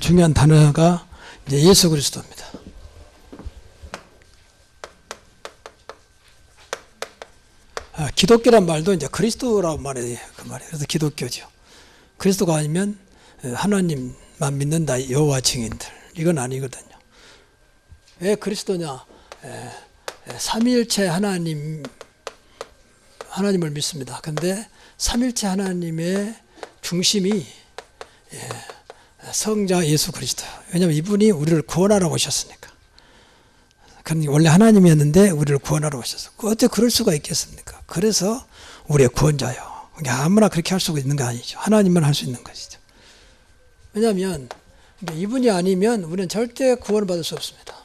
중요한 단어가 이제 예수 그리스도입니다. 기독교란 말도 이제 그리스도라고 말해요. 그 말이에요. 그래서 기독교죠. 그리스도가 아니면 하나님만 믿는다 여호와 증인들, 이건 아니거든요. 왜 그리스도냐? 삼위일체 하나님을 믿습니다. 그런데 삼위일체 하나님의 중심이 성자 예수 그리스도예요. 왜냐하면 이분이 우리를 구원하러 오셨으니까. 원래 하나님이었는데 우리를 구원하러 오셨어. 어떻게 그럴 수가 있겠습니까? 그래서 우리의 구원자요. 아무나 그렇게 할 수가 있는 거 아니죠. 하나님만 할 수 있는 것이죠. 왜냐하면 이분이 아니면 우리는 절대 구원을 받을 수 없습니다.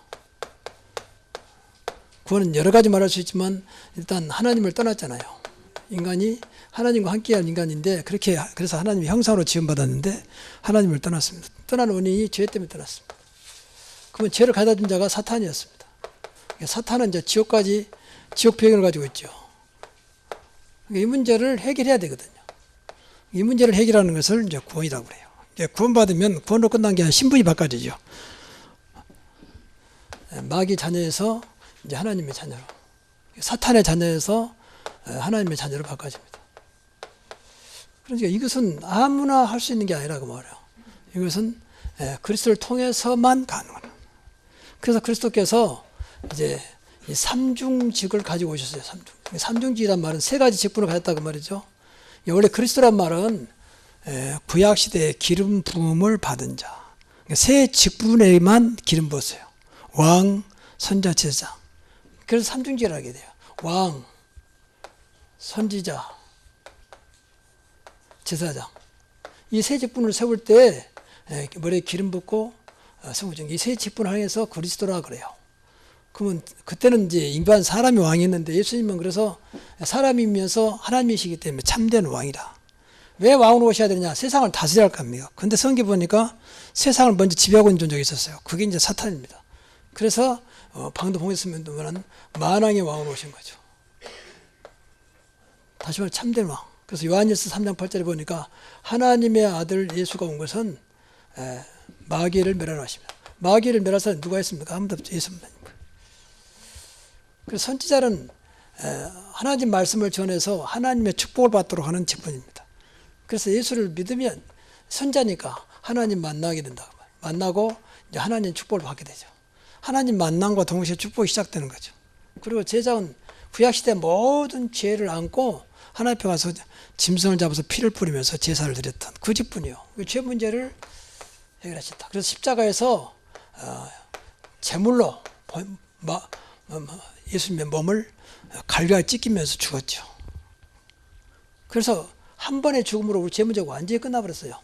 구원은 여러 가지 말할 수 있지만 일단 하나님을 떠났잖아요. 인간이 하나님과 함께할 인간인데 그래서 하나님의 형상으로 지음받았는데 하나님을 떠났습니다. 떠난 원인이 죄 때문에 떠났습니다. 그러면 죄를 가져다 준 자가 사탄이었습니다. 사탄은 이제 지옥 배경을 가지고 있죠. 이 문제를 해결해야 되거든요. 이 문제를 해결하는 것을 이제 구원이라고 그래요. 이제 구원받으면 구원으로 끝난 게 아니라 신분이 바꿔지죠. 마귀 자녀에서 이제 하나님의 자녀로, 사탄의 자녀에서 하나님의 자녀로 바꿔집니다. 그러니까 이것은 아무나 할 수 있는 게 아니라고 말해요. 이것은 그리스도를 통해서만 가능한. 그래서 그리스도께서 이제 이 삼중직을 가지고 오셨어요. 삼중직이란 말은 세 가지 직분을 가졌다고 말이죠. 원래 그리스도란 말은 구약 시대에 기름 부음을 받은 자, 세 직분에만 기름 부었어요. 왕, 선자, 제사. 그래서 삼중직을 하게 돼요. 왕, 선지자, 제사장. 이 세 직분을 세울 때 머리에 기름 붓고 세우죠. 이 세 직분을 향해서 그리스도라 그래요. 그러면 그때는 이제 인간 사람이 왕이었는데 예수님은 그래서 사람이면서 하나님이시기 때문에 참된 왕이라. 왜 왕으로 오셔야 되느냐? 세상을 다스려야 할 겁니다. 근데 성경 보니까 세상을 먼저 지배하고 있는 존재가 있었어요. 그게 이제 사탄입니다. 그래서 방금 봉했으면 만왕의 왕으로 오신 거죠. 다시 말해 참된 왕. 그래서 요한일서 3장 8절에 보니까 하나님의 아들 예수가 온 것은 마귀를 멸하십니다. 마귀를 멸할 사람이 누가 있습니까? 아무도 없죠. 예수입니다. 그래서 선지자는 하나님 말씀을 전해서 하나님의 축복을 받도록 하는 직분입니다. 그래서 예수를 믿으면 선자니까 하나님 만나게 된다. 만나고 이제 하나님 축복을 받게 되죠. 하나님 만남과 동시에 축복이 시작되는 거죠. 그리고 제사는 구약시대 모든 죄를 안고 하나님 앞에 가서 짐승을 잡아서 피를 뿌리면서 제사를 드렸던 그 직분이요. 죄 문제를 해결하셨다. 그래서 십자가에서 제물로 예수님의 몸을 갈비에 찢기면서 죽었죠. 그래서 한 번의 죽음으로 우리 죄 문제가 완전히 끝나버렸어요.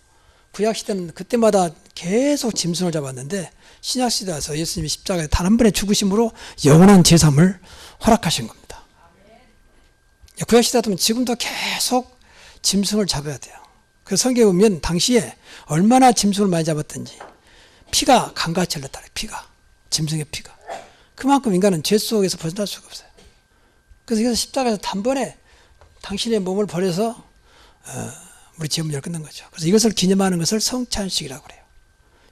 구약시대는 그때마다 계속 짐승을 잡았는데 신약시대 와서 예수님이 십자가에 단 한 번의 죽으심으로 영원한 제삼을 허락하신 겁니다. 구약시대 같으면 지금도 계속 짐승을 잡아야 돼요. 그래서 성경에 보면 당시에 얼마나 짐승을 많이 잡았던지 피가 강같이 흘렀다. 피가. 짐승의 피가. 그만큼 인간은 죄 속에서 벗어날 수가 없어요. 그래서 십자가에서 단번에 당신의 몸을 버려서 우리 죄 문제를 끝낸 거죠. 그래서 이것을 기념하는 것을 성찬식이라고 그래요.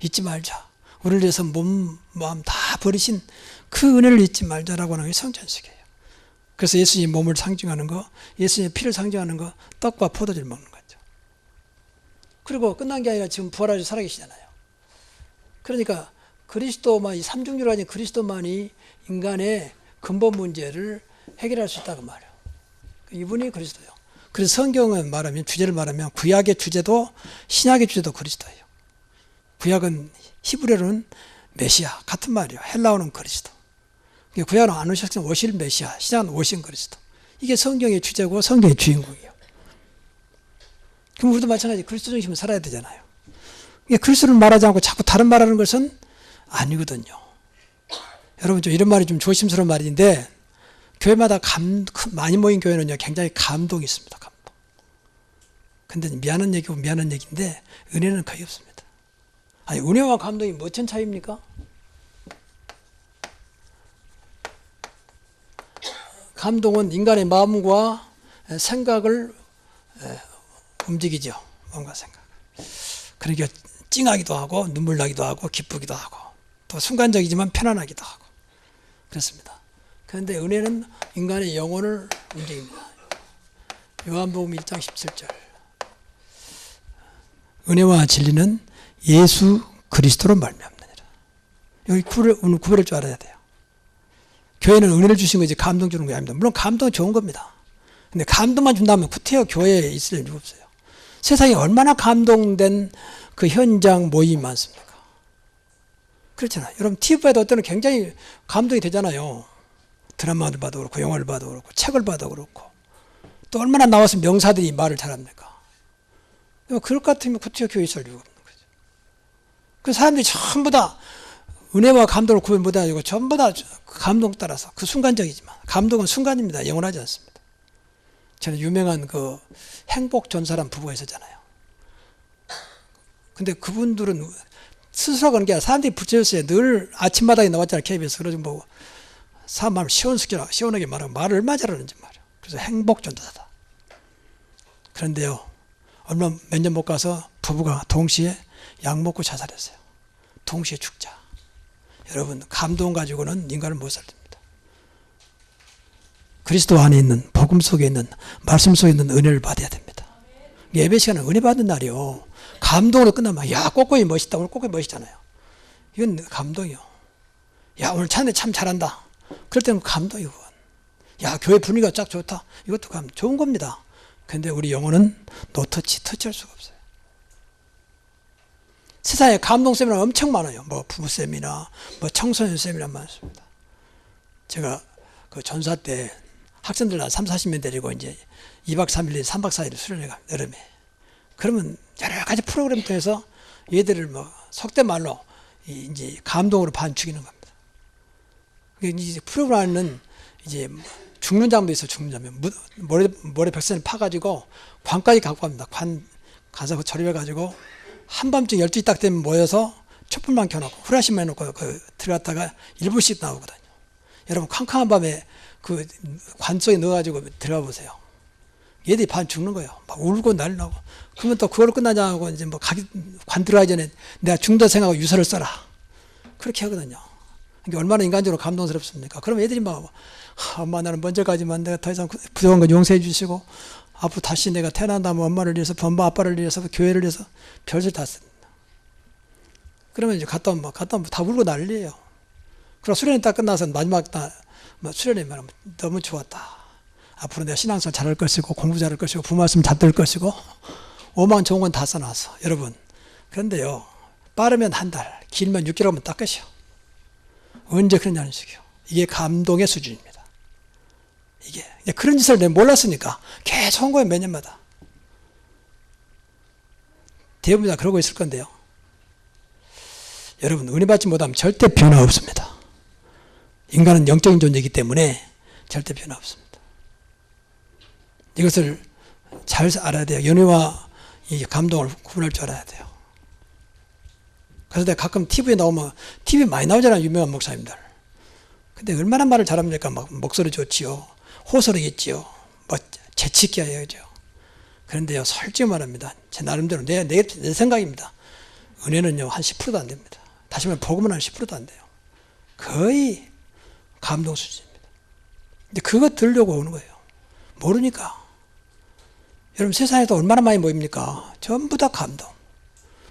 잊지 말자. 우리를 위해서 몸, 마음 다 버리신 그 은혜를 잊지 말자라고 하는 게 성찬식이에요. 그래서 예수님 몸을 상징하는 거, 예수님의 피를 상징하는 거, 떡과 포도주를 먹는 거죠. 그리고 끝난 게 아니라 지금 부활하셔서 살아계시잖아요. 그러니까 그리스도만, 이 삼중주로 가진 그리스도만이 인간의 근본 문제를 해결할 수 있다고 말해요. 이분이 그리스도예요. 그래서 성경은 말하면, 주제를 말하면 구약의 주제도 신약의 주제도 그리스도예요. 구약은 히브리어로는 메시아 같은 말이에요. 헬라어는 그리스도. 구약은 안 오셨으면 오실 메시아, 신약은 오신 그리스도. 이게 성경의 주제고 성경의 주인공이에요. 그럼 우리도 마찬가지 그리스도 중심으로 살아야 되잖아요. 그리스도를 말하지 않고 자꾸 다른 말하는 것은 아니거든요. 여러분 좀 이런 말이 좀 조심스러운 말인데 교회마다 많이 모인 교회는요 굉장히 감동이 있습니다. 감동. 근데 미안한 얘기고 미안한 얘기인데 은혜는 거의 없습니다. 아니 은혜와 감동이 뭐천 차이입니까? 감동은 인간의 마음과 생각을 움직이죠. 마음과 생각. 그러니까 찡하기도 하고 눈물 나기도 하고 기쁘기도 하고 또 순간적이지만 편안하기도 하고 그렇습니다. 그런데 은혜는 인간의 영혼을 움직입니다. 요한복음 1장 17절 은혜와 진리는 예수 그리스도로 말미암느니라. 여기 구별할 줄 알아야 돼요. 교회는 은혜를 주신 거지 감동 주는 게 아닙니다. 물론 감동은 좋은 겁니다. 근데 감동만 준다면 구태여 교회에 있을 이유가 없어요. 세상에 얼마나 감동된 그 현장 모임이 많습니까? 그렇잖아요. 여러분 TV에도 어때는 굉장히 감동이 되잖아요. 드라마를 봐도 그렇고 영화를 봐도 그렇고 책을 봐도 그렇고 또 얼마나 나와서 명사들이 말을 잘합니까? 그럴 것 같으면 구태여 교회에 있을 이유가 없는 거죠. 그 사람들이 전부 다 은혜와 감동을 구분 못하고 전부 다 감동 따라서 그 순간적이지만 감동은 순간입니다. 영원하지 않습니다. 저는 유명한 그 행복전사란 부부가 있었잖아요. 근데 그분들은 스스로 그런 게 아니라 사람들이 붙여줬어요. 늘 아침마당에 나왔잖아요. KBS. 그래서 뭐 사람 마음을 시원하게 말하고 말을 얼마나 잘하는지 말이에요. 그래서 행복전도사다. 그런데요. 얼마 몇 년 못 가서 부부가 동시에 약 먹고 자살했어요. 동시에 죽자. 여러분 감동 가지고는 인간을 못 살립니다. 그리스도 안에 있는 복음 속에 있는 말씀 속에 있는 은혜를 받아야 됩니다. 예배 시간은 은혜 받는 날이요. 감동으로 끝나면 야 꼬꼬이 멋있다. 오늘 꼬꼬이 멋있잖아요. 이건 감동이요. 야 오늘 찬양 참 잘한다. 그럴 때는 감동이고 야 교회 분위기가 쫙 좋다. 이것도 좋은 겁니다. 그런데 우리 영혼은 노터치 터치할 수가 없어요. 세상에 감동 세미나 엄청 많아요. 뭐 부부 세미나 뭐 청소년 세미나 많습니다. 제가 그 전사 때 학생들 한 30-40명 데리고 이제 2박 3일, 3박 4일 수련회 갑니다. 여름에. 그러면 여러 가지 프로그램 통해서 얘들을 뭐 속된 말로 이제 감동으로 반죽이는 겁니다. 이제 프로그램은 이제 죽는 장면도 있어. 죽는 장면. 모래 벽선을 파가지고 관까지 갖고 갑니다. 관 가서 조립해가지고 한밤중 12시 딱 되면 모여서 촛불만 켜놓고 후라시만 해놓고 들어갔다가 1분씩 나오거든요. 여러분 캄캄한 밤에 그 관 속에 넣어가지고 들어가 보세요. 얘들이 반 죽는 거예요. 막 울고 난리나고. 그러면 또 그걸 끝나자고 이제 뭐 관 들어가기 전에 내가 죽는다 생각하고 유서를 써라. 그렇게 하거든요. 이게 얼마나 인간적으로 감동스럽습니까? 그럼 애들이 막 엄마 나는 먼저 가지만 내가 더 이상 부족한 건 용서해 주시고 앞으로 다시 내가 태어난다면 엄마를 위해서 엄마 아빠를 위해서 교회를 위해서 별을 다 씁니다. 그러면 이제 갔다 오면 다 울고 난리예요. 그럼 수련회 딱 끝나서 마지막 날 수련회 말하면 너무 좋았다. 앞으로 내가 신앙생활 잘할 것이고 공부 잘할 것이고 부모 말씀 잘 들을 것이고 오만 좋은 건 다 써놨어. 여러분 그런데요 빠르면 한 달 길면 6개월 하면 딱 끝이요. 언제 그러냐는 식이요. 이게 감동의 수준입니다. 이게 그런 짓을 내가 몰랐으니까 계속 한 거예요. 몇 년마다. 대부분 다 그러고 있을 건데요. 여러분 은혜 받지 못하면 절대 변화 없습니다. 인간은 영적인 존재이기 때문에 절대 변화 없습니다. 이것을 잘 알아야 돼요. 연애와 이 감동을 구분할 줄 알아야 돼요. 그래서 내가 가끔 TV에 나오면 TV 많이 나오잖아요. 유명한 목사님들. 근데 얼마나 말을 잘합니까? 막 목소리 좋지요. 호소리겠지요. 뭐 재치있게 해야죠. 그런데요 솔직히 말합니다. 제 나름대로 내 생각입니다. 은혜는요 한 10%도 안 됩니다. 다시 말하면 복음은 한 10%도 안 돼요. 거의 감동 수준입니다. 근데 그거 들으려고 오는 거예요. 모르니까. 여러분 세상에도 얼마나 많이 모입니까? 전부 다 감동.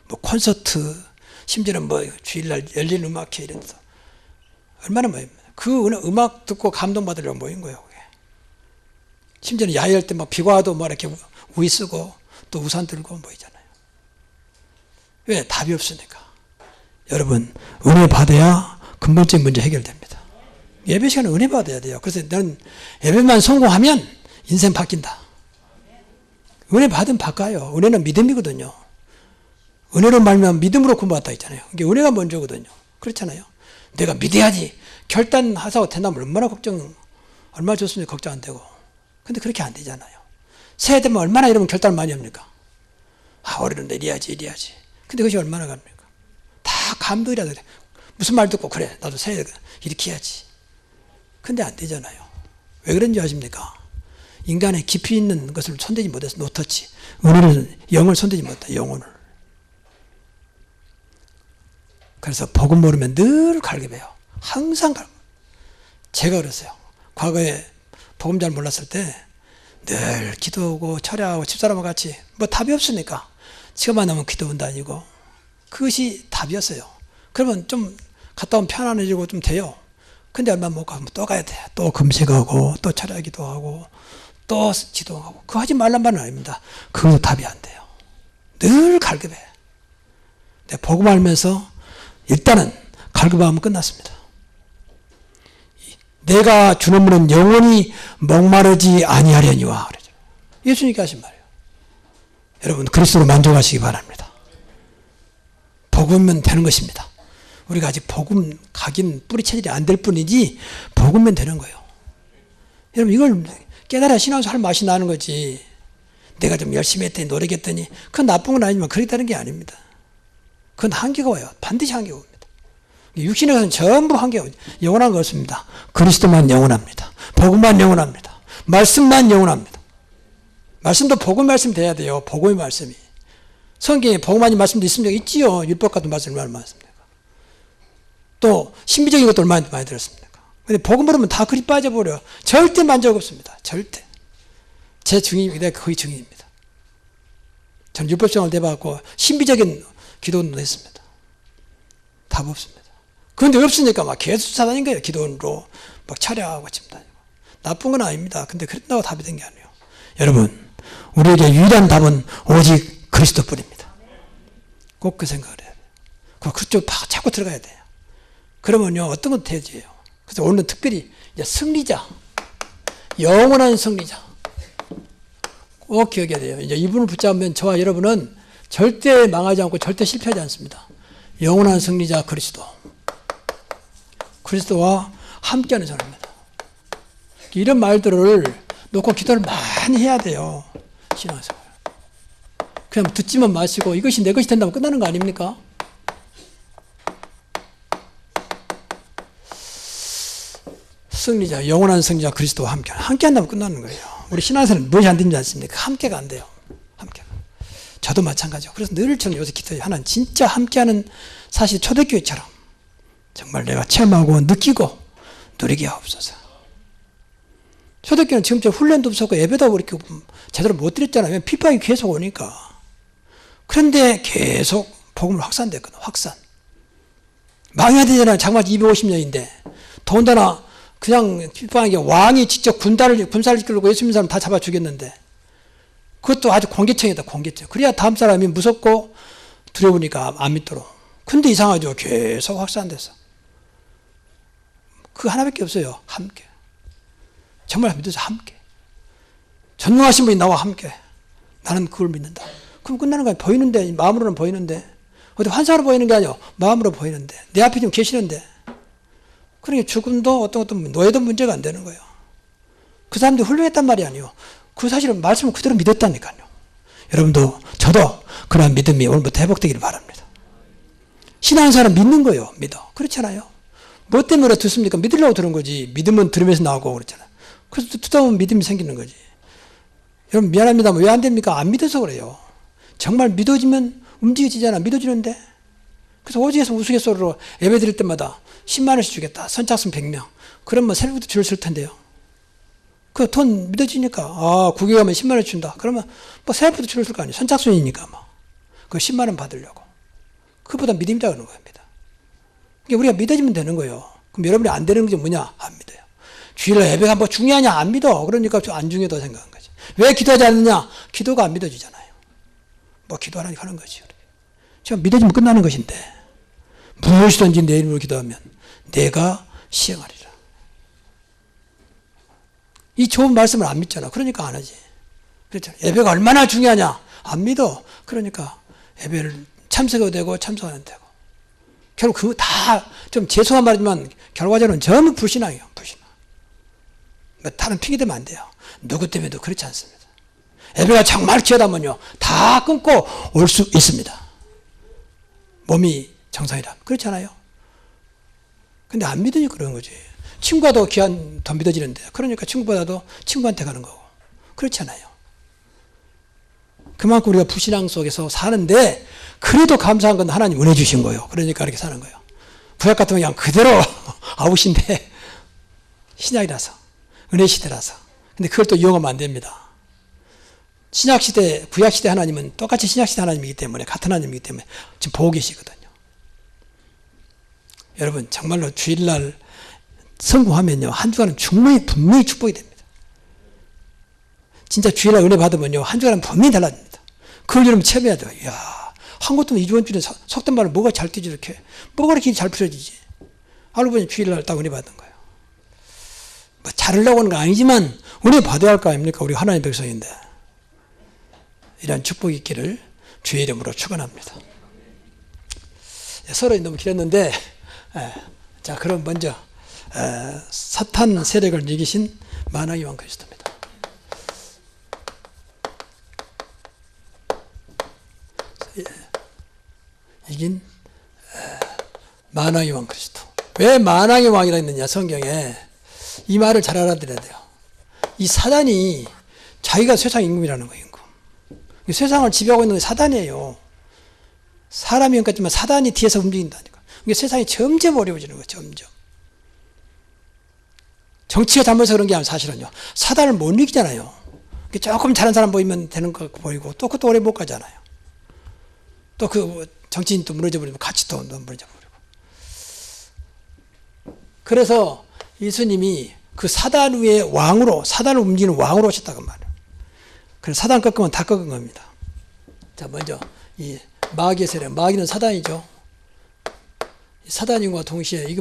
뭐 콘서트, 심지어는 뭐 주일날 열린 음악회 이런 데서 얼마나 모입니다. 그 음악 듣고 감동받으려고 모인 거예요. 그게. 심지어는 야외할 때 막 비가 와도 막 이렇게 우위 쓰고 또 우산 들고 모이잖아요. 왜? 답이 없으니까. 여러분 은혜 받아야 근본적인 문제 해결됩니다. 예배 시간에 은혜 받아야 돼요. 그래서 너는 예배만 성공하면 인생 바뀐다. 은혜 받으면 바꿔요. 은혜는 믿음이거든요. 은혜로 말미암아 믿음으로 구원받았다 했잖아요. 이게 은혜가 먼저거든요. 그렇잖아요. 내가 믿어야지 결단하자고 된다면 얼마나 얼마나 좋습니까? 걱정 안 되고. 근데 그렇게 안 되잖아요. 새해 되면 얼마나 이러면 결단을 많이 합니까? 어른은 이래야지. 근데 그것이 얼마나 갑니까? 다 감동이라도 그래. 무슨 말 듣고 그래 나도 새해 이렇게 해야지. 근데 안 되잖아요. 왜 그런지 아십니까? 인간의 깊이 있는 것을 손대지 못해서 노터치. 은혜를 영을 손대지 못해 영혼을. 그래서 복음 모르면 늘 갈급해요. 항상 갈급. 제가 그랬어요. 과거에 복음 잘 몰랐을 때 늘 기도하고 철야하고 집사람과 같이 뭐 답이 없으니까 시간만 나면 기도원 다니고 그것이 답이었어요. 그러면 좀 갔다 오면 편안해지고 좀 돼요. 근데 얼마 못 가면 또 가야 돼요. 또 금식하고 또 철야 기도하고 또 기도하고 그거 하지 말란 말은 아닙니다. 그것도 답이 안 돼요. 늘 갈급해. 복음 알면서 일단은 갈급하면 끝났습니다. 내가 주는 물은 영원히 목마르지 아니하려니와. 예수님께 하신 말이에요. 여러분 그리스도로 만족하시기 바랍니다. 복음면 되는 것입니다. 우리가 아직 복음 각인 뿌리 체질이 안 될 뿐이지 복음면 되는 거예요. 여러분 이걸 깨달아야 신앙에서 할 맛이 나는 거지. 내가 좀 열심히 했더니 노력했더니 그건 나쁜 건 아니지만 그렇게 되는 게 아닙니다. 그건 한계가 와요. 반드시 한계가 옵니다. 육신에 가서는 전부 한계가 오죠. 영원한 거 없습니다. 그리스도만 영원합니다. 복음만 영원합니다. 말씀만 영원합니다. 말씀도 복음 말씀 돼야 돼요. 복음의 말씀이. 성경에 복음 아닌 말씀도 있습니까? 있지요. 율법 같은 말씀 얼마나 많습니까? 또 신비적인 것도 얼마나 많이 들었습니까? 근데 복음 모르면 다 그리 빠져버려요. 절대 만족 없습니다. 절대. 제 증인입니다. 거의 증인입니다. 저는 율법생활을 해봤고 신비적인 기도는 했습니다. 답 없습니다. 그런데 없으니까 막 계속 찾아다닌 거예요. 기도원으로 막 차려하고 집 다니고. 나쁜 건 아닙니다. 근데 그런다고 답이 된 게 아니에요. 여러분 우리에게 유일한 답은 오직 그리스도뿐입니다. 꼭 그 생각을 해야 돼요. 그쪽 자꾸 들어가야 돼요. 그러면요 어떤 것도 되지요. 그래서 오늘은 특별히 이제 승리자, 영원한 승리자 꼭 기억해야 돼요. 이제 이분을 붙잡으면 저와 여러분은 절대 망하지 않고 절대 실패하지 않습니다. 영원한 승리자 그리스도와 함께하는 사람입니다. 이런 말들을 놓고 기도를 많이 해야 돼요. 신앙생활. 그냥 듣지만 마시고 이것이 내 것이 된다면 끝나는 거 아닙니까? 승리자, 영원한 승리자 그리스도와 함께한다면 끝나는 거예요. 우리 신앙생활은 무엇이 안 되지 않습니까? 함께가 안 돼요. 함께가. 저도 마찬가지요. 그래서 늘 저는 요새 기도해요. 하나님 진짜 함께하는 사실 초대교회처럼 정말 내가 체험하고 느끼고 누리게 하옵소서. 초대교회는 지금처럼 훈련도 없었고 예배도 이렇게 제대로 못 드렸잖아요. 핍박이 계속 오니까. 그런데 계속 복음을 확산됐거든. 확산. 망해야 되잖아요. 장마지 250년인데. 더군다나 그냥 핍박한 게 왕이 직접 군사를 이끌고 예수 믿는 사람 다 잡아 죽였는데 그것도 아주 공개청이다. 공개청. 그래야 다음 사람이 무섭고 두려우니까 안 믿도록. 근데 이상하죠. 계속 확산돼서. 그거 하나밖에 없어요. 함께. 정말 믿어서 함께. 전능하신 분이 나와 함께. 나는 그걸 믿는다. 그럼 끝나는 거야. 보이는데, 마음으로는 보이는데. 어디 환상으로 보이는 게 아니요. 마음으로 보이는데. 내 앞에 좀 계시는데. 그러니까 죽음도 어떤 노예도 문제가 안 되는 거예요. 그 사람들이 훌륭했단 말이 아니에요. 그 사실은 말씀을 그대로 믿었다니까요. 여러분도 저도 그런 믿음이 오늘부터 회복되기를 바랍니다. 신앙생활은 믿는 거예요. 믿어. 그렇잖아요. 뭐 때문에 듣습니까? 믿으려고 들은 거지. 믿으면 들으면서 나오고 그렇잖아요. 그래서 듣다 보면 믿음이 생기는 거지. 여러분 미안합니다만 왜 안 됩니까? 안 믿어서 그래요. 정말 믿어지면 움직여지잖아. 믿어지는데. 그래서 오직에서 우스갯소리로 예배 드릴 때마다 10만 원씩 주겠다. 선착순 100명. 그러면 새벽부터 줄을 쓸 텐데요. 그 돈 믿어지니까 국회 가면 10만 원 준다. 그러면 뭐 새벽부터 줄을 쓸 거 아니에요. 선착순이니까 뭐. 그 10만 원 받으려고. 그보다 믿음이다 그러는 겁니다. 그러니까 우리가 믿어지면 되는 거예요. 그럼 여러분이 안 되는 게 뭐냐? 안 믿어요. 주일날 예배가 뭐 중요하냐? 안 믿어. 그러니까 좀 안 중요하다고 생각한 거지. 왜 기도하지 않느냐? 기도가 안 믿어지잖아요. 뭐 기도하라니 하는 거지. 지금 믿어지면 끝나는 것인데 무엇이든지 내 이름으로 기도하면 내가 시행하리라. 이 좋은 말씀을 안 믿잖아. 그러니까 안 하지. 그렇죠. 예배가 얼마나 중요하냐? 안 믿어. 그러니까 예배를 참석해도 되고 참석 안 해도 되고. 결국 그거 다 좀 죄송한 말이지만 결과적으로는 전부 불신앙이에요. 불신앙. 다른 핑계 대면 안 돼요. 누구 때문에도 그렇지 않습니다. 예배가 정말 귀하다면요. 다 끊고 올 수 있습니다. 몸이 정상이라. 그렇잖아요. 근데 안 믿으니까 그런 거지. 친구가 더 믿어지는데. 그러니까 친구보다도 친구한테 가는 거고. 그렇잖아요. 그만큼 우리가 불신앙 속에서 사는데 그래도 감사한 건 하나님 은혜 주신 거예요. 그러니까 이렇게 사는 거예요. 구약 같으면 그냥 그대로 아웃인데 신약이라서 은혜 시대라서. 근데 그걸 또 이용하면 안 됩니다. 신약 시대, 구약 시대 하나님은 똑같이 신약 시대 하나님이기 때문에 같은 하나님이기 때문에 지금 보고 계시거든요. 여러분 정말로 주일날 성공하면요 한 주간은 분명히 축복이 됩니다. 진짜 주일날 은혜 받으면요 한 주간은 분명히 달라집니다. 그걸 여러분 체험해야 돼요. 이야, 한 것도 이번 주에 속된 말로 뭐가 잘 뛰지 이렇게 뭐가 이렇게 잘 풀어지지. 알고 보니 주일날 딱 은혜 받은 거예요. 뭐 잘하려고 하는 거 아니지만 은혜 받아야 할 거 아닙니까? 우리 하나님의 백성인데. 이런 축복이 있기를 주의 이름으로 축원합니다. 서로 너무 길었는데 자 그럼 먼저 사탄 세력을 이기신 만왕의 왕 그리스도입니다. 이긴 만왕의 왕 그리스도. 왜 만왕의 왕이라 했느냐 성경에 이 말을 잘 알아들어야 돼요. 이 사단이 자기가 세상 임금이라는 거예요. 임금. 세상을 지배하고 있는 게 사단이에요. 사람이 같지만 사단이 뒤에서 움직인다니까. 이게 세상이 점점 어려워지는 거예요. 점점. 정치가 잘못해서 그런 게 아니라 사실은요. 사단을 못 이기잖아요. 조금 잘하는 사람 보이면 되는 거 보이고 또 그것도 오래 못 가잖아요. 또 그 정치인 또 무너져버리고 같이 또 무너져버리고. 그래서 예수님이 그 사단 위의 왕으로 사단을 움직이는 왕으로 오셨다고 말이에요. 그래서 사단 꺾으면 다 꺾은 겁니다. 자 먼저 이 마귀의 세력, 마귀는 사단이죠. 사단인과 동시에 이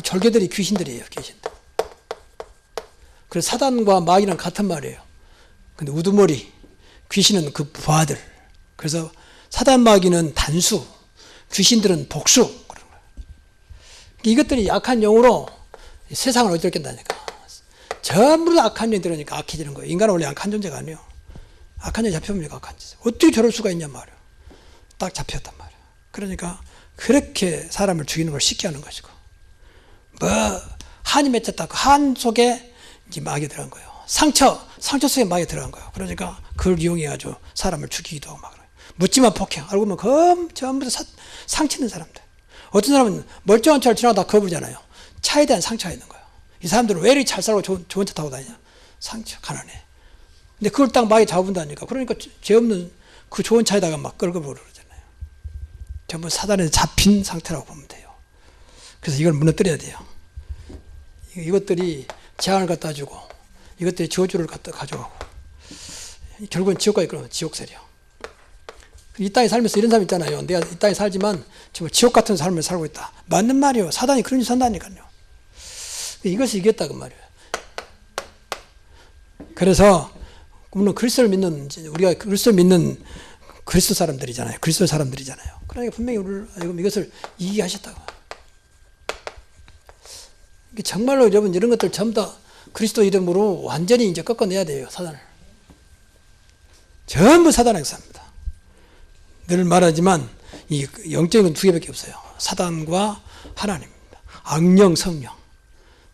절개들이 귀신들이에요. 귀신들. 그래서 사단과 마귀는 같은 말이에요. 근데 우두머리, 귀신은 그 부하들. 그래서 사단 마귀는 단수, 귀신들은 복수. 그런 거예요. 이것들이 약한 영으로 세상을 어떻게 한다니까. 전부 다 악한 영이 들어오니까 악해지는 거예요. 인간은 원래 악한 존재가 아니에요. 악한 영이 잡혀옵니까? 악한 짓. 어떻게 저럴 수가 있냔 말이에요. 딱 잡혔단 말이에요. 그러니까 그렇게 사람을 죽이는 걸 쉽게 하는 것이고, 뭐 한이 맺혔다고 한 속에 이제 마귀가 들어간 거예요. 상처 속에 마귀가 들어간 거예요. 그러니까 그걸 이용해가지고 사람을 죽이기도 하고 막 그래요. 묻지마 폭행. 알고 보면 전부 다 상처 있는 사람들. 어떤 사람은 멀쩡한 차를 지나가다 거부잖아요. 차에 대한 상처가 있는 거예요. 이 사람들은 왜 이렇게 잘 살고 좋은 차 타고 다니냐? 상처, 가난해. 근데 그걸 딱 마귀 잡은다니까. 그러니까 죄 없는 그 좋은 차에다가 막 끌고 그러잖아요. 전부 사단에 잡힌 상태라고 보면 돼요. 그래서 이걸 무너뜨려야 돼요. 이것들이 재앙을 갖다 주고, 이것들이 저주를 갖다 가져가고, 결국은 지옥까지 끌어요. 지옥 세력. 이 땅에 살면서 이런 사람 있잖아요. 내가 이 땅에 살지만 정말 지옥 같은 삶을 살고 있다. 맞는 말이에요. 사단이 그런 짓 한다니까요. 이것을 이겼다 그 말이에요. 그래서 물론 그리스도를 믿는, 우리가 그리스도를 믿는 그리스도 사람들이잖아요. 그리스도 사람들이잖아요. 그러니까 분명히 우리를 이것을 이기게 하셨다고. 정말로 여러분 이런 것들 전부 다 그리스도 이름으로 완전히 이제 꺾어내야 돼요. 사단을. 전부 사단에게 삽니다. 늘 말하지만 이 영적인 건 두 개밖에 없어요. 사단과 하나님입니다. 악령, 성령,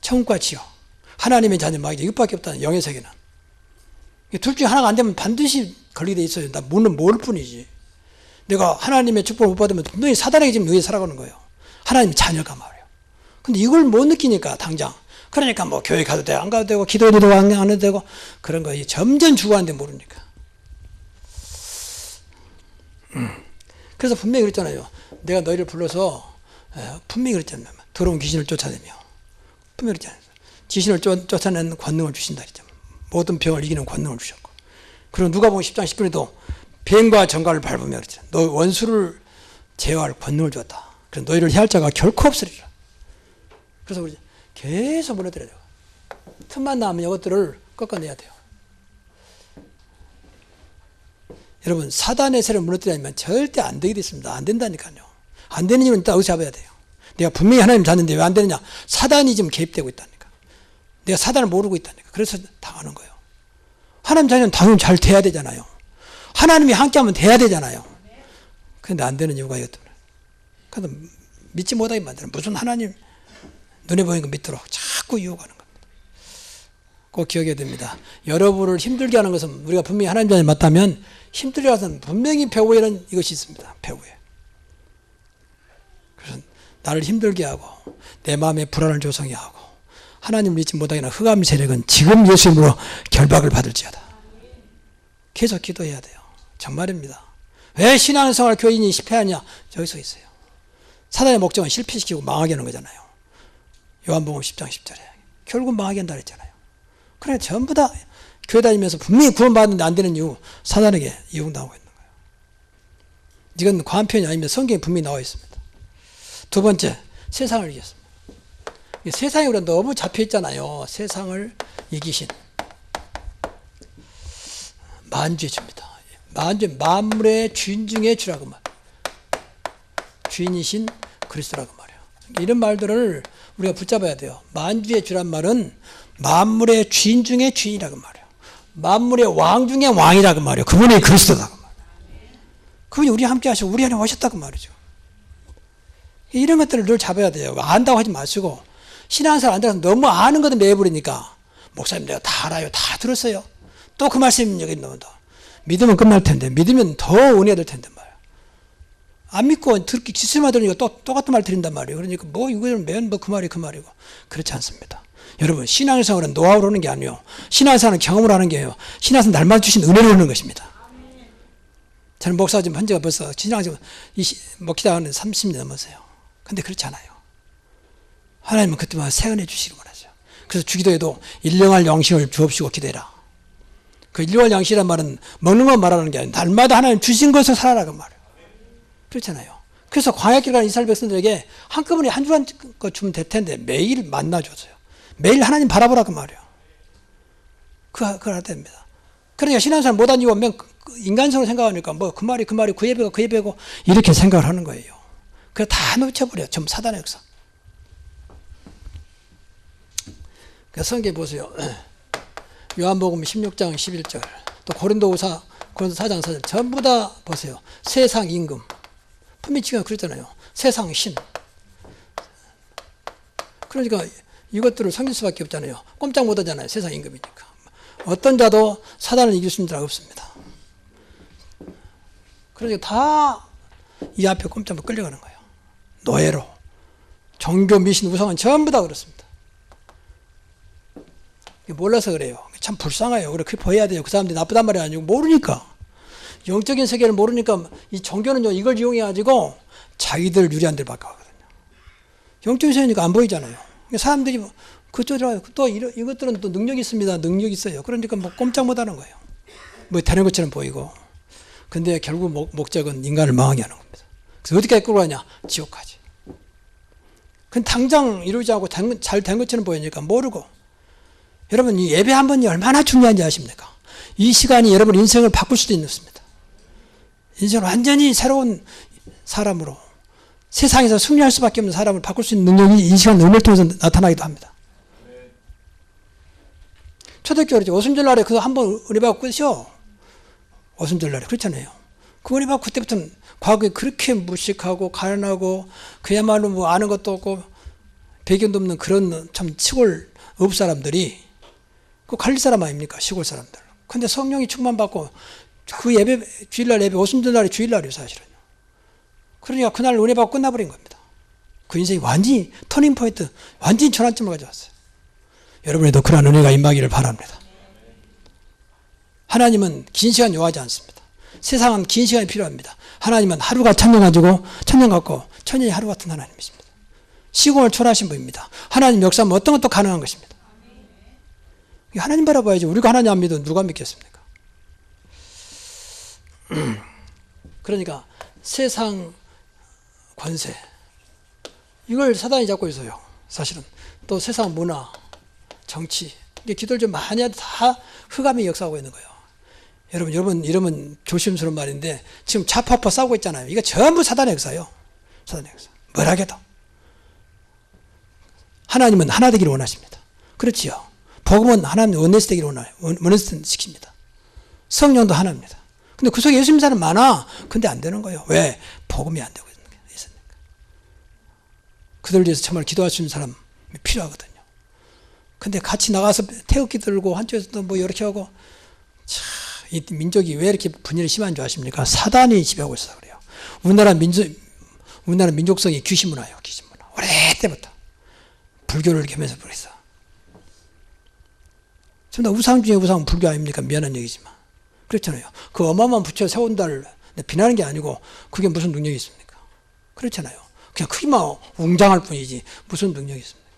천국과 지옥. 하나님의 자녀 마귀 이것밖에 없다는 영의 세계는. 둘 중에 하나가 안 되면 반드시 걸리게 돼 있어요. 나 물론 모를 뿐이지. 내가 하나님의 축복을 못 받으면 분명히 사단에게 지금 의해 살아가는 거예요. 하나님의 자녀가 말이에요. 근데 이걸 못 느끼니까 당장. 그러니까 뭐 교회 가도 되고 안 가도 되고 기도해도 되고 안 해도 되고 그런 거 점점 죽어가는데 모르니까. 그래서 분명히 그랬잖아요. 내가 너희를 불러서 분명히 그랬잖아요. 더러운 귀신을 쫓아내며 분명히 그랬잖아요. 귀신을 쫓아내는 권능을 주신다 그랬잖아요. 모든 병을 이기는 권능을 주셨고, 그리고 누가복음 10장 10절에도 뱀과 정갈을 밟으며 그랬잖아요. 너 원수를 제어할 권능을 주었다. 그래서 너희를 해할 자가 결코 없으리라. 그래서 우리 계속 무너뜨려야 돼요. 틈만 나면 이것들을 꺾어내야 돼요. 여러분 사단의 세를 무너뜨리면 절대 안 되게 됐습니다. 안 된다니까요. 안 되는 이유는 딱 어디서 잡아야 돼요. 내가 분명히 하나님 잤는데 왜 안 되느냐. 사단이 지금 개입되고 있다니까. 내가 사단을 모르고 있다니까. 그래서 당하는 거예요. 하나님 자녀는 당연히 잘 돼야 되잖아요. 하나님이 함께하면 돼야 되잖아요. 그런데 안 되는 이유가 이것 때문에. 그래서 믿지 못하게 만드는, 무슨 하나님 눈에 보이는 거 믿도록 자꾸 유혹하는 겁니다. 꼭 기억해야 됩니다. 여러분을 힘들게 하는 것은 우리가 분명히 하나님 자녀 맞다면 힘들게 하는 것은 분명히 배후에는 이것이 있습니다. 배후에. 그래서 나를 힘들게 하고 내 마음에 불안을 조성해 하고 하나님을 믿지 못하게 하는 흑암 세력은 지금 예수 이름으로 결박을 받을지어다. 계속 기도해야 돼요. 정말입니다. 왜 신앙생활 교인이 실패하냐? 저기서 있어요. 사단의 목적은 실패시키고 망하게 하는 거잖아요. 요한복음 10장 10절에 결국 망하게 한다 그랬잖아요. 그래 전부 다 교회 다니면서 분명히 구원받는데 안 되는 이유 사단에게 이용당하고 있는 거예요. 이건 과한 표현이 아닙니다. 성경에 분명히 나와 있습니다. 두 번째, 세상을 이겼습니다. 세상에 우리가 너무 잡혀 있잖아요. 세상을 이기신 만주의 주입니다. 만주, 만물의 주인 중에 주라고 말. 주인이신 그리스도라고 말이에요. 이런 말들을 우리가 붙잡아야 돼요. 만주의 주란 말은 만물의 주인 중에 주인이라고 말이에요. 만물의 왕 중에 왕이라고 말이에요. 그분이 그리스도라고 말이에요. 그분이 우리 함께 하시고 우리 안에 오셨다고 말이죠. 이런 것들을 늘 잡아야 돼요. 안다고 하지 마시고 신앙생활 안 돼서 너무 아는 것도 매해버리니까 목사님 내가 다 알아요. 다 들었어요. 또 그 말씀이 여기 있는 다 믿으면 끝날 텐데 믿으면 더 은혜가 될 텐데 말이에요. 안 믿고 듣기 기스만 들으니까 또 똑같은 말 드린단 말이에요. 그러니까 뭐 이거는 매번 그 말이 그 말이고 그렇지 않습니다. 여러분 신앙생활은 노하우로 하는 게 아니에요. 신앙생활은 경험을 하는 게예요. 신앙생활은 날마다 주신 은혜로 하는 것입니다. 저는 목사 지금 현재가 벌써 신앙생활 목기다 하는 30년 넘었어요. 근데 그렇지 않아요. 하나님은 그때마다 새 은혜 주시기 원하죠. 그래서 주기도에도 일용할 양식을 주옵시고 기도해라. 그 일용할 양식이란 말은 먹는 것 말하는 게 아니라 날마다 하나님 주신 것을 살아라고 말해요. 그렇잖아요. 그래서 광야길 가는 이스라엘 백성들에게 한꺼번에 한 주간 거 주면 될 텐데 매일 만나줬어요. 매일 하나님 바라보라고 말해요. 그걸 해야 됩니다. 그러니까 신앙생활 못한 이유가 인간성으로 생각하니까 뭐 그 말이 그 예배가 그 예배고 이렇게 생각을 하는 거예요. 그래서 다 놓쳐버려요. 전부 사단의 역사. 성경에 보세요. 요한복음 16장 11절 또 고린도서 4장 4절 전부 다 보세요. 세상 임금 분명히 지금 그랬잖아요. 세상 신. 그러니까 이것들을 섬길 수밖에 없잖아요. 꼼짝 못하잖아요. 세상 임금이니까. 어떤 자도 사단을 이길 수 있는 자가 없습니다. 그러니까 다 이 앞에 꼼짝 못 끌려가는 거예요. 노예로. 종교 미신 우상은 전부 다 그렇습니다. 몰라서 그래요. 참 불쌍해요. 그렇게 보여야 돼요. 그 사람들이 나쁘단 말이 아니고 모르니까. 영적인 세계를 모르니까 이 종교는 이걸 이용해가지고 자기들 유리한 데를 바꿔가거든요. 영적인 세계니까 안 보이잖아요. 사람들이 그쪽으로 또 이것들은 또 능력이 있습니다. 능력이 있어요. 그러니까 뭐 꼼짝 못하는 거예요. 뭐 되는 것처럼 보이고. 근데 결국 목적은 인간을 망하게 하는 겁니다. 그래서 어떻게 끌고 가냐? 지옥까지. 근데 당장 이루지 않고 잘 된 것처럼 보이니까 모르고. 여러분 이 예배 한 번이 얼마나 중요한지 아십니까? 이 시간이 여러분 인생을 바꿀 수도 있습니다. 인생을 완전히 새로운 사람으로 세상에서 승리할 수밖에 없는 사람을 바꿀 수 있는 능력이 이 시간 은혜를 통해서 나타나기도 합니다. 초대교회 그렇죠. 오순절날에 그거 한번 은혜 받고 끝이요. 오순절날에 그렇잖아요. 그 은혜 받고 그때부터는 과거에 그렇게 무식하고 가난하고 그야말로 뭐 아는 것도 없고 배경도 없는 그런 참 시골 업 사람들이 그 갈릴 사람 아닙니까? 시골 사람들. 근데 성령이 충만받고 그 예배, 주일날 예배, 오순절날이 주일날이에요, 사실은요. 그러니까 그날 은혜 받고 끝나버린 겁니다. 그 인생이 완전히 터닝포인트, 완전히 전환점을 가져왔어요. 여러분에도 그런 은혜가 임하기를 바랍니다. 하나님은 긴 시간 요하지 않습니다. 세상은 긴 시간이 필요합니다. 하나님은 하루가 천년 가지고 천년 같고 천년이 하루 같은 하나님이십니다. 시공을 초월하신 분입니다. 하나님 역사하면 어떤 것도 가능한 것입니다. 하나님 바라봐야지. 우리가 하나님 안 믿으면 누가 믿겠습니까? 그러니까 세상 권세 이걸 사단이 잡고 있어요. 사실은 또 세상 문화, 정치 기도를 좀 많이 해도 다 흑암이 역사하고 있는 거예요. 여러분 이러면 조심스러운 말인데 지금 좌파파 싸우고 있잖아요. 이거 전부 사단의 역사예요. 사단의 역사. 뭐라게도 하나님은 하나 되기를 원하십니다. 그렇지요. 복음은 하나님 원내스 되기를 원해요. 원내스 시킵니다. 성령도 하나입니다. 근데 그 속에 예수 믿는 사람 많아. 근데 안 되는 거예요. 왜? 복음이 안 되고 있으니까. 그들 위해서 정말 기도할 수 있는 사람이 필요하거든요. 근데 같이 나가서 태극기 들고 한쪽에서도 뭐 이렇게 하고, 참, 이 민족이 왜 이렇게 분열이 심한 줄 아십니까? 사단이 지배하고 있어서 그래요. 우리나라 민족성이 귀신 문화예요, 귀신 문화. 오래때부터. 불교를 이렇게 하면서 그랬어. 전부 다 우상 중에 우상은 불교 아닙니까? 미안한 얘기지만. 그렇잖아요. 그 어마어마한 부처 세운다를 비난하는 게 아니고, 그게 무슨 능력이 있습니까? 그렇잖아요. 그냥 크기만 웅장할 뿐이지, 무슨 능력이 있습니까?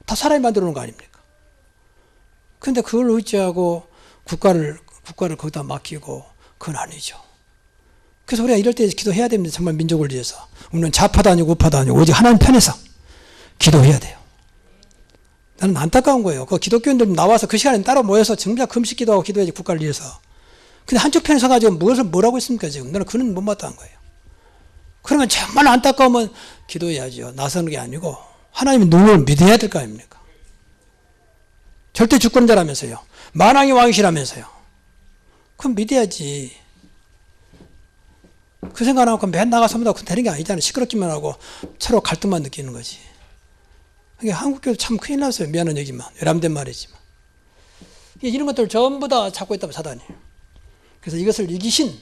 다 사람이 만들어 놓은 거 아닙니까? 근데 그걸 의지하고 국가를 거기다 맡기고, 그건 아니죠. 그래서 우리가 이럴 때 기도해야 됩니다. 정말 민족을 위해서. 우리는 좌파도 아니고 우파도 아니고 오직 하나님 편에서 기도해야 돼요. 나는 안타까운 거예요. 그 기독교인들 나와서 그 시간에 따로 모여서 정말 금식 기도하고 기도해야지, 국가를 위해서. 근데 한쪽 편에 서가지고 뭐라고 있습니까, 지금? 나는 그는 못마땅한 거예요. 그러면 정말 안타까우면 기도해야죠. 나서는 게 아니고 하나님의 능력을 믿어야 될 거 아닙니까? 절대 주권자라면서요. 만왕의 왕이시라면서요. 그럼 믿어야지. 그 생각 안 하고 맨 나가서 되는 게 아니잖아요. 시끄럽기만 하고 서로 갈등만 느끼는 거지. 그러니까 한국교도 참 큰일 났어요. 미안한 얘기만. 외람된 말이지만. 이런 것들을 전부 다 잡고 있다면 사단이. 그래서 이것을 이기신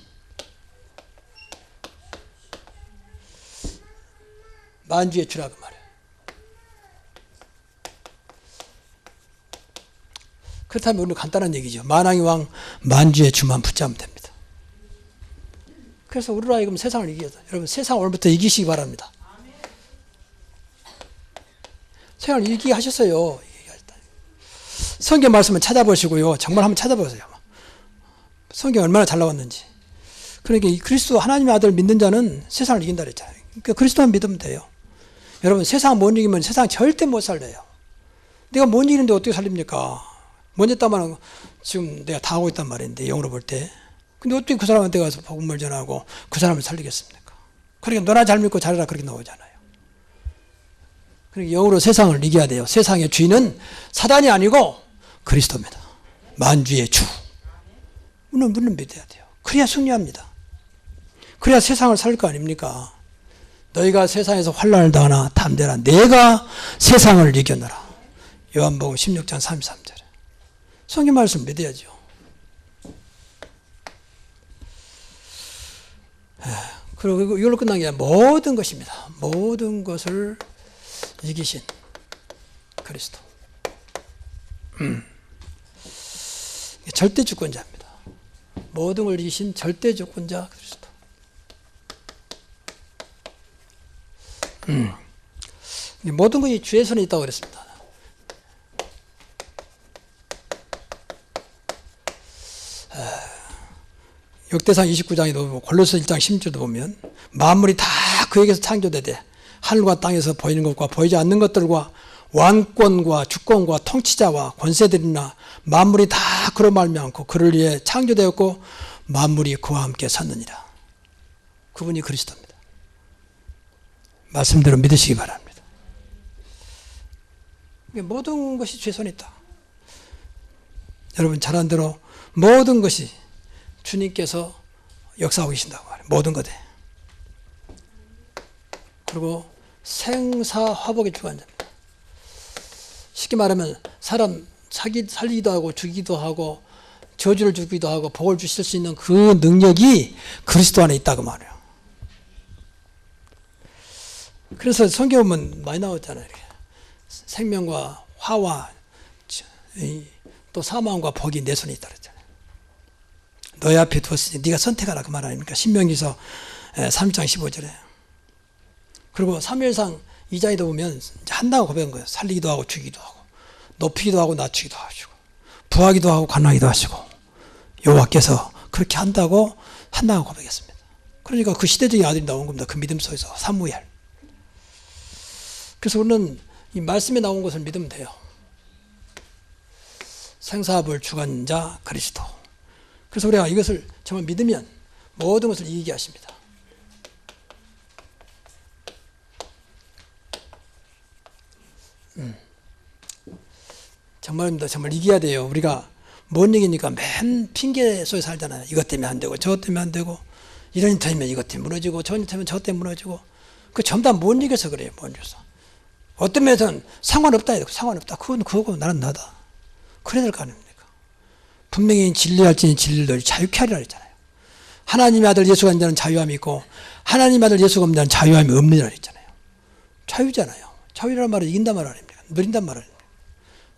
만주의 주라고 말해요. 그렇다면 우리는 간단한 얘기죠. 만왕의 왕 만주의 주만 붙잡으면 됩니다. 그래서 우리로 하여금 세상을 이겨서, 여러분 세상 오늘부터 이기시기 바랍니다. 세상을 이기게 하셨어요. 성경 말씀을 찾아보시고요. 정말 한번 찾아보세요. 성경 얼마나 잘 나왔는지. 그러니까 이 그리스도 하나님의 아들 믿는 자는 세상을 이긴다 그랬잖아요. 그러니까 그리스도만 믿으면 돼요. 여러분 세상 못 이기면 세상 절대 못 살려요. 내가 못 이기는데 어떻게 살립니까? 못 했다면 지금 내가 당하고 있단 말인데, 영으로 볼 때. 근데 어떻게 그 사람한테 가서 복음을 전하고 그 사람을 살리겠습니까? 그러니까 너나 잘 믿고 잘해라, 그렇게 나오잖아요. 그러니까 영으로 세상을 이겨야 돼요. 세상의 주인은 사단이 아니고 그리스도입니다. 만주의 주. 우리는 믿어야 돼요. 그래야 승리합니다. 그래야 세상을 살 거 아닙니까? 너희가 세상에서 환난을 당하나 담대라. 내가 세상을 이겨내라. 요한복음 16장 33절에. 성경 말씀 믿어야죠. 그리고 이걸로 끝난 게 아니라 모든 것입니다. 모든 것을 이기신 그리스도. 절대 주권자입니다. 모든 걸 이기신 절대 주권자 그리스도. 모든 것이 주의 손에 있다고 그랬습니다. 역대상 29장에도 보고 골로새 1장 16절도 보면 만물이 다 그에게서 창조되되 하늘과 땅에서 보이는 것과 보이지 않는 것들과 왕권과 주권과 통치자와 권세들이나 만물이 다 그로 말미암고 그를 위해 창조되었고 만물이 그와 함께 섰느니라. 그분이 그리스도입니다. 말씀대로 믿으시기 바랍니다. 모든 것이 주의 손에 있다. 여러분 잘 아는 대로 모든 것이 주님께서 역사하고 계신다고 말해요. 모든 것에. 그리고 생사화복의 주관자입니다. 쉽게 말하면 사람 살리기도 하고 죽이기도 하고 저주를 주기도 하고 복을 주실 수 있는 그 능력이 그리스도 안에 있다고 말해요. 그래서 성경 보면 많이 나왔잖아요. 이렇게. 생명과 화와 또 사망과 복이 내 손에 있다 그랬잖아요. 너희 앞에 두었으니 네가 선택하라, 그 말 아닙니까? 신명기서 3장 15절에. 그리고 사무엘상 2장에도 보면 한다고 고백한 거예요. 살리기도 하고 죽이기도 하고 높이기도 하고 낮추기도 하시고 부하기도 하고 관하기도 하시고 여호와께서 그렇게 한다고 고백했습니다. 그러니까 그 시대적인 아들이 나온 겁니다. 그 믿음 속에서 사무엘. 그래서 우리는 이 말씀에 나온 것을 믿으면 돼요. 생사합을 주관 자 그리스도. 그래서 우리가 이것을 정말 믿으면 모든 것을 이기게 하십니다. 정말입니다. 정말 이겨야 돼요. 우리가 못 이기니까 맨 핑계 속에 살잖아요. 이것 때문에 안 되고 저것 때문에 안 되고 이런 일 터지면 이것 때문에 무너지고 저런 일 터지면 저것 때문에 무너지고 그 전부 다 못 이겨서 그래요. 못 이겨서. 어떤 면에서는 상관없다 해도 상관없다. 그거고 나는 나다. 그래야 될 거 아닙니까? 분명히 진리할지니 진리를 자유케 하리라 했잖아요. 하나님의 아들 예수가 있는 자는 자유함이 있고 하나님의 아들 예수가 없는 자는 자유함이 없느니라 했잖아요. 자유잖아요. 자유라는 말은 이긴단 말 아닙니까? 누린단 말 아닙니까?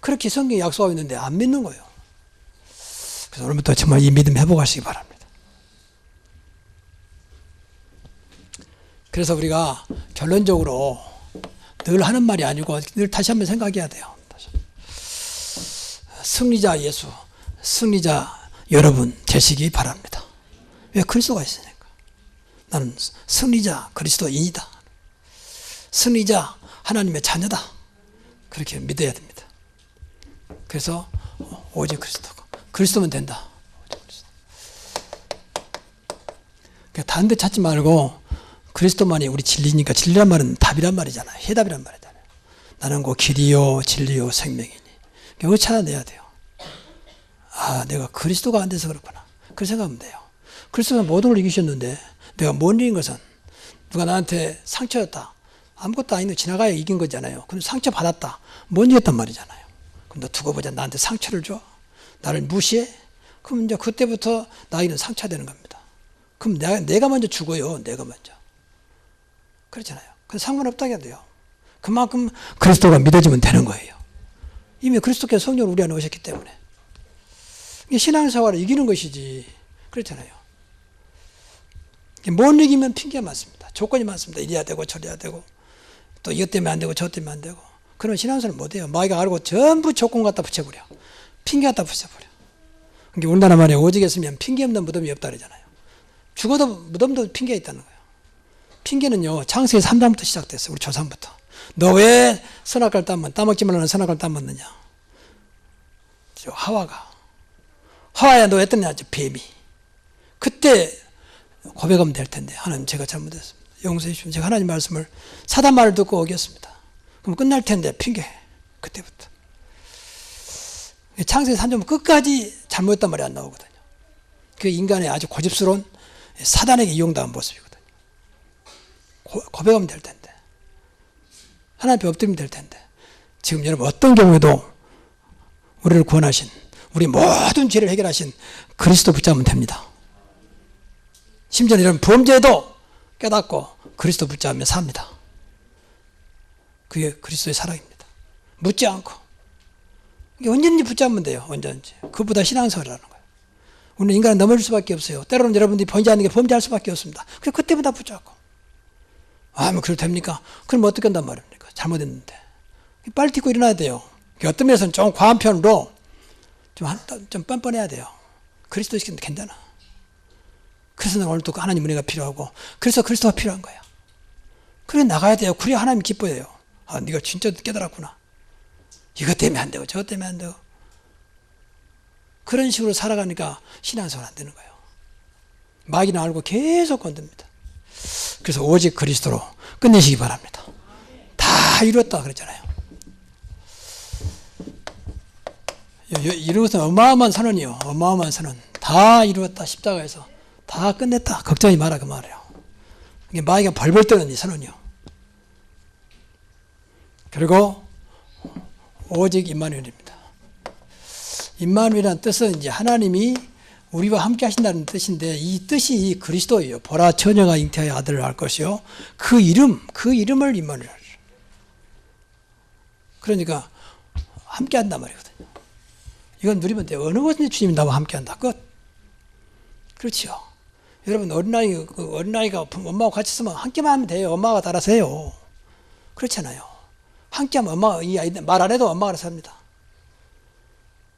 그렇게 성경이 약속하고 있는데 안 믿는 거예요. 그래서 오늘부터 정말 이 믿음 회복하시기 바랍니다. 그래서 우리가 결론적으로 늘 하는 말이 아니고 늘 다시 한번 생각해야 돼요. 승리자 예수, 승리자 여러분 되시기 바랍니다. 왜? 그리스도가 있으니까. 나는 승리자 그리스도인이다. 승리자 하나님의 자녀다. 그렇게 믿어야 됩니다. 그래서 오직 그리스도면 된다. 다른 데 찾지 말고 그리스도만이 우리 진리니까, 진리란 말은 답이란 말이잖아요. 해답이란 말이잖아요. 나는 그 길이요 진리요 생명이니. 그걸 찾아내야 돼요. 아, 내가 그리스도가 안 돼서 그렇구나. 그렇게 생각하면 돼요. 그리스도가 모든 걸 이기셨는데 내가 못 이긴 것은 누가 나한테 상처였다. 아무것도 아닌데 지나가야 이긴 거잖아요. 그럼 상처 받았다. 못 이겼단 말이잖아요. 그럼 너 두고 보자. 나한테 상처를 줘? 나를 무시해? 그럼 이제 그때부터 나에게는 상처되는 겁니다. 그럼 내가 먼저 죽어요. 내가 먼저. 그렇잖아요. 그래서 상관없다게 돼요. 그만큼 그리스도가 믿어지면 되는 거예요. 이미 그리스도께서 성령을 우리 안에 오셨기 때문에. 이게 신앙생활을 이기는 것이지. 그렇잖아요. 못 이기면 핑계가 많습니다. 조건이 많습니다. 이래야 되고 저래야 되고 또 이것 때문에 안 되고 저 때문에 안 되고. 그러면 신앙생활을 못해요. 마귀가 알고 전부 조건 갖다 붙여버려. 핑계 갖다 붙여버려. 그러니까 우리나라 말에 오직 했으면 핑계 없는 무덤이 없다 그러잖아요. 죽어도 무덤도 핑계가 있다는 거예요. 핑계는요, 창세기 3장부터 시작됐어요. 우리 조상부터. 너 왜 선악과를 따먹지 말라는 선악과를 따먹느냐? 하와야 너 했더냐? 뱀이. 그때 고백하면 될 텐데 하나님 제가 잘못했습니다. 용서해 주시면 제가 하나님 말씀을 사단 말을 듣고 어겼습니다. 그럼 끝날 텐데 핑계. 그때부터. 창세기 3장 끝까지 잘못했단 말이 안 나오거든요. 그 인간의 아주 고집스러운 사단에게 이용당한 모습이거든요. 고백하면 될 텐데. 하나님 앞에 엎드리면 될 텐데. 지금 여러분 어떤 경우에도 우리를 구원하신, 우리 모든 죄를 해결하신 그리스도 붙잡으면 됩니다. 심지어 이런 범죄도 깨닫고 그리스도 붙잡으며 삽니다. 그게 그리스도의 사랑입니다. 묻지 않고. 이게 언제든지 붙잡으면 돼요. 언제든지. 그보다 신앙생활이라는 거예요. 우리는 인간은 넘어질 수밖에 없어요. 때로는 여러분들이 범죄하는 게 범죄할 수밖에 없습니다. 그래서 그때보다 붙잡고. 아, 뭐, 그래도 됩니까? 그럼 어떻게 한단 말입니까? 잘못했는데. 빨리 딛고 일어나야 돼요. 어떤 면에서는 좀 과한 편으로 좀 뻔뻔해야 돼요. 그리스도 시키는데 괜찮아. 그래서 오늘 또 하나님 은혜가 필요하고, 그래서 그리스도가 필요한 거야. 그래 나가야 돼요. 그래야 하나님 기뻐해요. 아, 네가 진짜 깨달았구나. 이것 때문에 안 되고, 저것 때문에 안 되고. 그런 식으로 살아가니까 신앙생활 안 되는 거예요. 마귀는 알고 계속 건듭니다. 그래서 오직 그리스도로 끝내시기 바랍니다. 다 이루었다 그랬잖아요. 이루어서 어마어마한 선언이요. 어마어마한 선언. 다 이루었다. 십자가에서 다 끝냈다. 걱정하지 마라 그 말이에요. 이게 마귀가 벌벌 떠는 이 선언이요. 그리고 오직 임마누엘입니다. 임마누엘이라는 뜻은 이제 하나님이 우리와 함께 하신다는 뜻인데, 이 뜻이 그리스도예요. 보라 처녀가 잉태하여 아들을 낳을 것이요. 그 이름을 임마누엘. 그러니까 함께 한단 말이거든요. 이건 누리면 돼요. 어느 곳에 주님이 나와 함께 한다. 끝. 그렇지요. 여러분 어린아이가 엄마하고 같이 있으면 함께만 하면 돼요. 엄마가 다 알아서 해요. 그렇잖아요. 함께하면 엄마가, 이 아이들 말 안 해도 엄마가 알아서 합니다.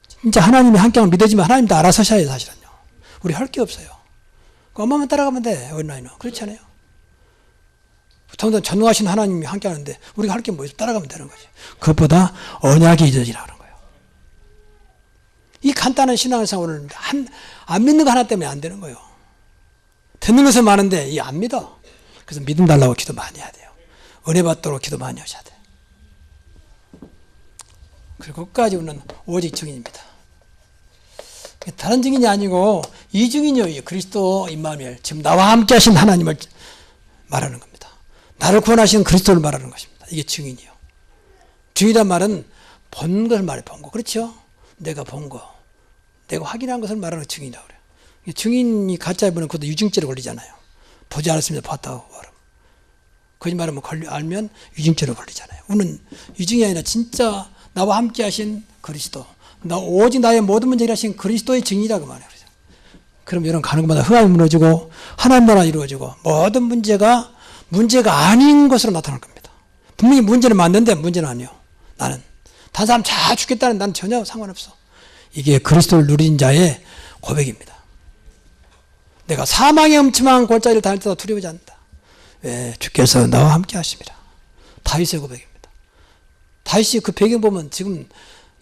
진짜 하나님이 함께하면 믿어지면 하나님도 알아서 하셔야 해요. 사실은요. 우리 할 게 없어요. 엄마만 따라가면 돼. 어린아이는. 그렇지 않아요? 보통 전능하신 하나님이 함께하는데 우리가 할 게 뭐 있어? 따라가면 되는 거지. 그것보다 언약이 잊어지라 그런 거예요. 이 간단한 신앙생활을 안 믿는 거 하나 때문에 안 되는 거예요. 듣는 것은 많은데 이 안 믿어. 그래서 믿음 달라고 기도 많이 해야 돼요. 은혜 받도록 기도 많이 하셔야 돼요. 그리고 끝까지 우리는 오직 증인입니다. 다른 증인이 아니고 이 증인이요. 그리스도 임마누엘. 지금 나와 함께 하신 하나님을 말하는 겁니다. 나를 구원하신 그리스도를 말하는 것입니다. 이게 증인이요. 증인이란 말은 본 것을 말해, 본 거. 그렇죠? 내가 본 거. 내가 확인한 것을 말하는 증인이라고 그래요. 증인이 가짜에 보면 그것도 유증죄로 걸리잖아요. 보지 않았습니다. 봤다고 말하면. 거짓말하면 알면 유증죄로 걸리잖아요. 우리는 유증이 아니라 진짜 나와 함께 하신 그리스도, 오직 나의 모든 문제를 하신 그리스도의 증인이라고 말해요. 그럼 여러분 가는 곳마다 흥함이 무너지고 하나님 나라 이루어지고 모든 문제가 아닌 것으로 나타날 겁니다. 분명히 문제는 맞는데 문제는 아니요. 나는 다른 사람 잘 죽겠다는 나는 전혀 상관없어. 이게 그리스도를 누린 자의 고백입니다. 내가 사망의 음침한 골짜기를 다닐 때도 두려워하지 않는다. 왜? 주께서 나와 함께 하십니다. 다윗의 고백입니다. 다윗이 그 배경 보면 지금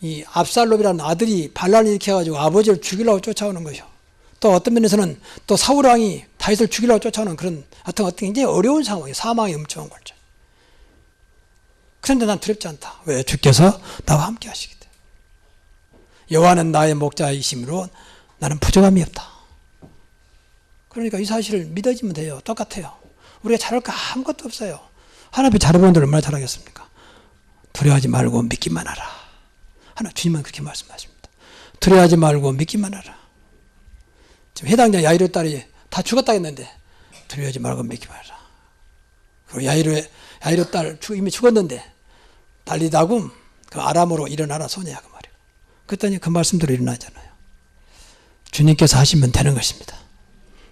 이 압살롬이라는 아들이 반란을 일으켜가지고 아버지를 죽이려고 쫓아오는 거죠. 또 어떤 면에서는 또 사울 왕이 다윗을 죽이려고 쫓아오는 그런 어떤 굉장히 어려운 상황이에요. 사망의 음침한 골짜기. 그런데 난 두렵지 않다. 왜? 주께서 나와 함께 하시기 때문에. 여호와는 나의 목자이심으로 나는 부족함이 없다. 그러니까 이 사실을 믿어지면 돼요. 똑같아요. 우리가 잘할 거 아무것도 없어요. 하나님 앞에 잘해보는 들 얼마나 잘하겠습니까? 두려워하지 말고 믿기만 하라. 주님은 그렇게 말씀하십니다. 두려워하지 말고 믿기만 하라. 지금 해당자 야이로 딸이 다 죽었다 했는데 두려워하지 말고 믿기만 하라. 그리고 야이로 딸 이미 죽었는데 달리다금 그 아람으로 일어나라 소녀야 그 말이에요. 그랬더니 그 말씀대로 일어나잖아요. 주님께서 하시면 되는 것입니다.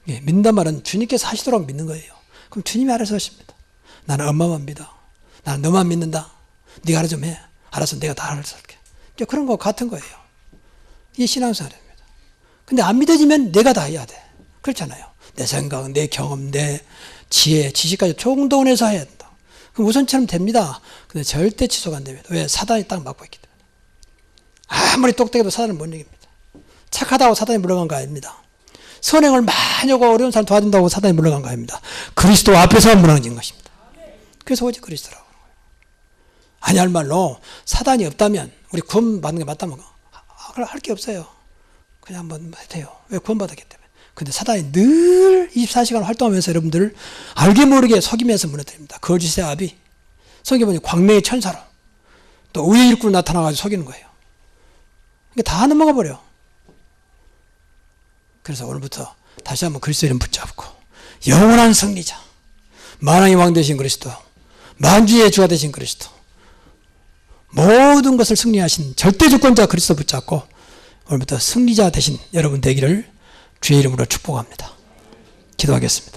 예, 믿는단 말은 주님께서 하시도록 믿는 거예요. 그럼 주님이 알아서 하십니다. 나는 엄마만 믿어. 나는 너만 믿는다. 네가 알아 좀 해. 알아서 내가 다 알아서 할게. 그런 거 같은 거예요. 이게 신앙생활입니다. 근데 안 믿어지면 내가 다 해야 돼. 그렇잖아요. 내 생각, 내 경험, 내 지혜, 지식까지 총동원해서 해야 된다. 그럼 우선처럼 됩니다. 근데 절대 지속 안 됩니다. 왜? 사단이 딱 막고 있기 때문에. 아무리 똑똑해도 사단은 못 이깁니다. 착하다고 사단이 물러간 거 아닙니다. 선행을 많이 하고 어려운 사람 도와준다고 사단이 물러간 거 아닙니다. 그리스도 앞에서 무너진 것입니다. 그래서 오직 그리스도라고 하는 거예요. 아니 할 말로 사단이 없다면 우리 구원 받는 게 맞다면 할 게 없어요. 그냥 한번 해도 돼요. 왜? 구원 받았기 때문에. 근데 사단이 늘 24시간 활동하면서 여러분들을 알게 모르게 속이면서 무너뜨립니다. 거짓의 아비. 성경에 보니 광명의 천사로 또 우의 일꾼으로 나타나가지고 속이는 거예요. 그러니까 다 넘어가 버려. 그래서 오늘부터 다시 한번 그리스도 이름 붙잡고 영원한 승리자, 만왕의 왕 되신 그리스도, 만주의 주가 되신 그리스도, 모든 것을 승리하신 절대 주권자 그리스도 붙잡고 오늘부터 승리자 되신 여러분 되기를 주의 이름으로 축복합니다. 기도하겠습니다.